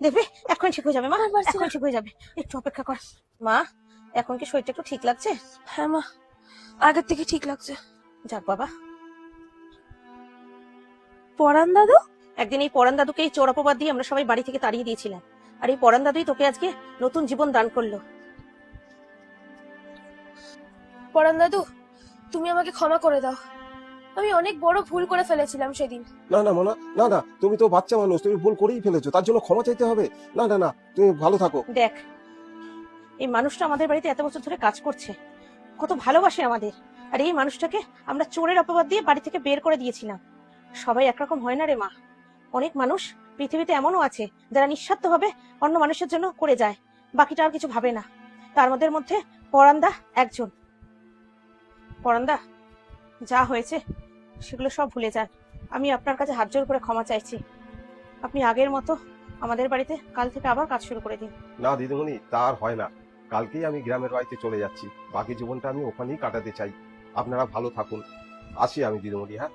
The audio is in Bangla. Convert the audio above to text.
দেখবে এখন ঠিক হয়ে যাবে মা, এখন ঠিক হয়ে যাবে, একটু অপেক্ষা কর মা। এখন কি শরীরটা একটু ঠিক লাগছে? হ্যাঁ মা, আগের থেকে ঠিক লাগছে। যাক বাবা। পরান দাদু? একদিন এই পরান দাদুকে এই চোর অপবাদ দিয়ে আমরা সবাই বাড়ি থেকে তাড়িয়ে দিয়েছিলাম, আর এই পরান দাদুই তোকে আজকে নতুন জীবন দান করলো। পরান দাদু, তুমি আমাকে ক্ষমা করে দাও। আমি অনেক বড় ভুল করে ফেলেছিলাম সেদিন। না না মোনা, না না, তুমি তো বাচ্চা মানুষ, তুমি ভুল করেই ফেলেছো, তার জন্য ক্ষমা চাইতে হবে? না না না, তুমি ভালো থাকো। দেখ, এই মানুষটা আমাদের বাড়িতে এত বছর ধরে কাজ করছে, কত ভালোবাসে আমাদের, আর এই মানুষটাকে আমরা চোরের অপবাদ দিয়ে বাড়ি থেকে বের করে দিয়েছিলাম। সবাই একরকম হয় না রে মা, অনেক মানুষ পৃথিবীতে এমনও আছে যারা নিঃস্বার্থভাবে অন্য মানুষের জন্য করে যায়, বাকিটা আর কিছু ভাবে না। তার মধ্যে পরান্দা একজন। পরান্দা, যা হয়েছে সেগুলো সব ভুলে যান। আমি আপনার কাছে হাত জোর করে ক্ষমা চাইছি। আপনি আগের মতো আমাদের বাড়িতে কাল থেকে আবার কাজ শুরু করে দিন। না দিদিমণি, তা আর হয় না। কালকেই আমি গ্রামের বাড়িতে চলে যাচ্ছি, বাকি জীবনটা আমি ওখানেই কাটাতে চাই। আপনারা ভালো থাকুন, আসি আমি দিদিমণি। হ্যাঁ।